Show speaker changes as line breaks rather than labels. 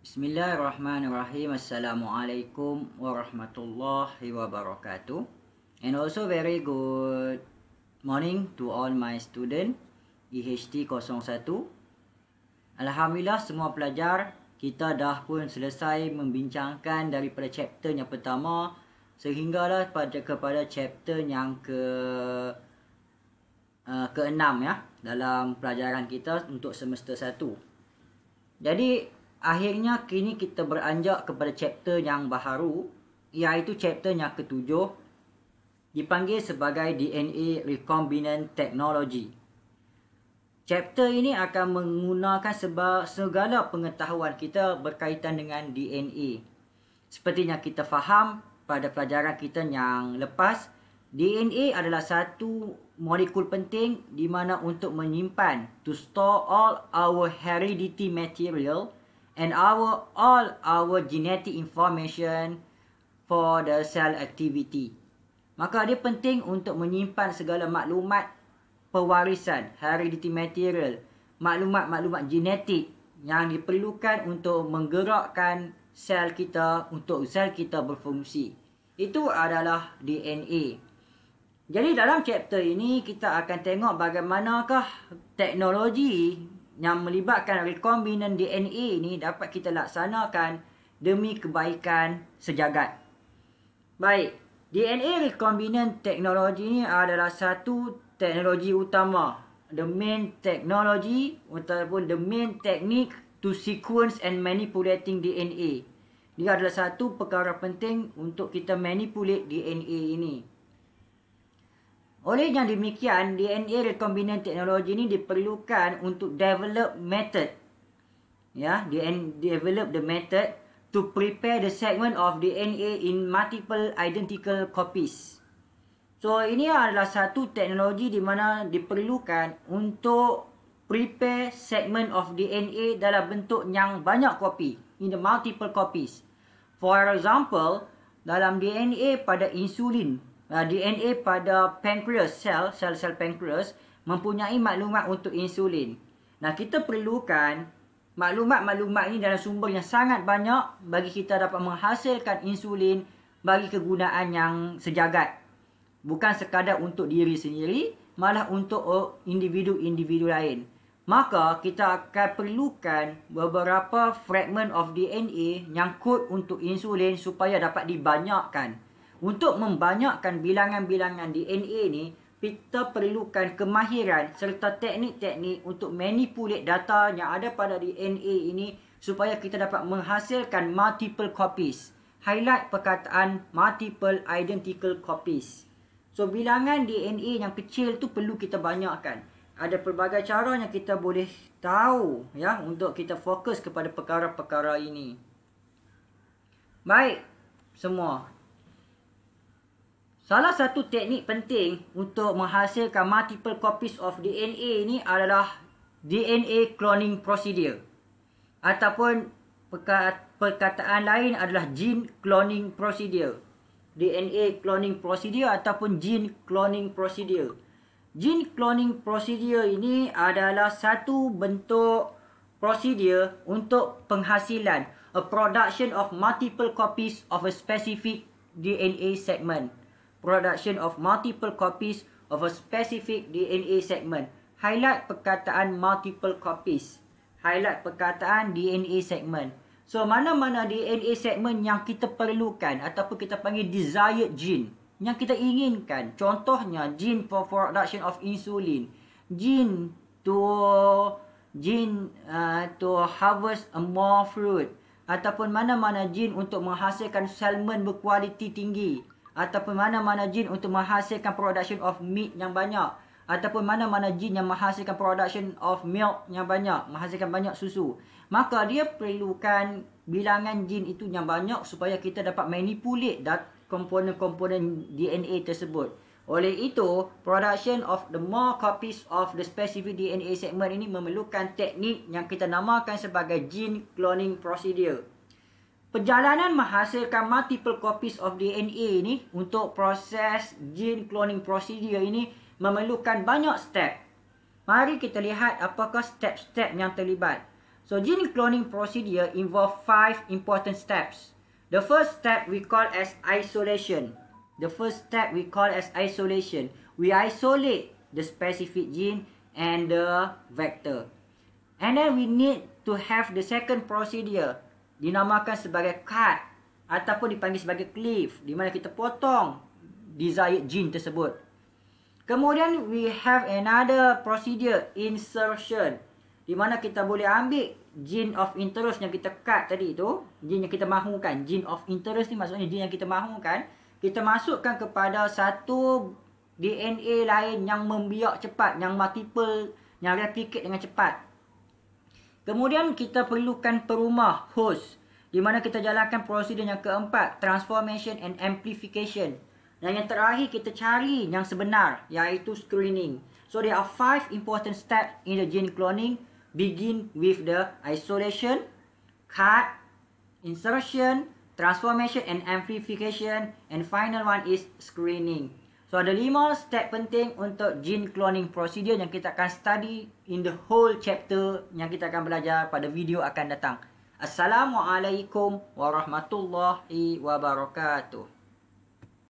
Bismillahirrahmanirrahim. Assalamualaikum warahmatullahi wabarakatuh. And also very good morning to all my student EHT 01. Alhamdulillah semua pelajar kita dah pun selesai membincangkan daripada chapter yang pertama sehinggalah kepada chapter yang ke-6 ya dalam pelajaran kita untuk semester 1. Jadi akhirnya kini kita beranjak kepada chapter yang baharu, iaitu chapter yang ke-7 dipanggil sebagai DNA Recombinant Technology. Chapter ini akan menggunakan segala pengetahuan kita berkaitan dengan DNA. Seperti yang kita faham pada pelajaran kita yang lepas, DNA adalah satu molekul penting di mana untuk menyimpan, to store all our heredity material and all our genetic information for the cell activity. Maka dia penting untuk menyimpan segala maklumat pewarisan, heredity material, maklumat-maklumat genetik yang diperlukan untuk menggerakkan sel kita untuk sel kita berfungsi. Itu adalah DNA. Jadi dalam chapter ini kita akan tengok bagaimanakah teknologi yang melibatkan recombinant DNA ini dapat kita laksanakan demi kebaikan sejagat. Baik, DNA recombinant technology ini adalah satu teknologi utama, the main technology ataupun the main technique to sequence and manipulating DNA. Dia adalah satu perkara penting untuk kita manipulate DNA ini. Oleh yang demikian, DNA recombinant technology ini diperlukan untuk develop method. Ya, develop the method to prepare the segment of DNA in multiple identical copies. So, ini adalah satu teknologi di mana diperlukan untuk prepare segment of DNA dalam bentuk yang banyak kopi, in the multiple copies. For example, dalam DNA pada insulin, DNA pada pancreas sel pancreas mempunyai maklumat untuk insulin. Nah, kita perlukan maklumat-maklumat ini dalam sumber yang sangat banyak bagi kita dapat menghasilkan insulin bagi kegunaan yang sejagat. Bukan sekadar untuk diri sendiri, malah untuk individu-individu lain. Maka kita akan perlukan beberapa fragment of DNA yang kod untuk insulin supaya dapat dibanyakkan. Untuk membanyakkan bilangan-bilangan DNA ni, kita perlukan kemahiran serta teknik-teknik untuk manipulate data yang ada pada DNA ini supaya kita dapat menghasilkan multiple copies. Highlight perkataan multiple identical copies. So, bilangan DNA yang kecil tu perlu kita banyakkan. Ada pelbagai cara yang kita boleh tahu ya untuk kita fokus kepada perkara-perkara ini. Baik, semua. Salah satu teknik penting untuk menghasilkan multiple copies of DNA ini adalah DNA cloning procedure. Ataupun perkataan lain adalah gene cloning procedure. DNA cloning procedure ataupun gene cloning procedure. Gene cloning procedure ini adalah satu bentuk prosedur untuk penghasilan, a production of multiple copies of a specific DNA segment. Production of multiple copies of a specific DNA segment. Highlight perkataan multiple copies. Highlight perkataan DNA segment. So, mana-mana DNA segment yang kita perlukan ataupun kita panggil desired gene yang kita inginkan. Contohnya, gene for production of insulin. Gene to harvest more fruit. Ataupun mana-mana gene untuk menghasilkan salmon berkualiti tinggi. Ataupun mana-mana gene untuk menghasilkan production of meat yang banyak. Ataupun mana-mana gene yang menghasilkan production of milk yang banyak. Menghasilkan banyak susu. Maka dia perlukan bilangan gene itu yang banyak supaya kita dapat manipulate komponen-komponen DNA tersebut. Oleh itu, production of the more copies of the specific DNA segment ini memerlukan teknik yang kita namakan sebagai gene cloning procedure. Perjalanan menghasilkan multiple copies of DNA ini untuk proses gene cloning procedure ini memerlukan banyak step. Mari kita lihat apakah step-step yang terlibat. So gene cloning procedure involve 5 important steps. The first step we call as isolation. We isolate the specific gene and the vector. And then we need to have the second procedure, dinamakan sebagai cut ataupun dipanggil sebagai cleave, di mana kita potong desired gene tersebut. Kemudian we have another procedure, insertion, di mana kita boleh ambil gene of interest yang kita cut tadi tu, gene yang kita mahukan. Gene of interest ni maksudnya gene yang kita mahukan, kita masukkan kepada satu DNA lain yang membiak cepat, yang multiple, yang replicate dengan cepat. Kemudian kita perlukan perumah, host, di mana kita jalankan prosedur yang keempat, transformation and amplification. Dan yang terakhir kita cari yang sebenar, iaitu screening. So there are 5 important steps in the gene cloning. Begin with the isolation, cut, insertion, transformation and amplification, and final one is screening. So ada 5 step penting untuk gene cloning procedure yang kita akan study in the whole chapter yang kita akan belajar pada video akan datang. Assalamualaikum warahmatullahi wabarakatuh.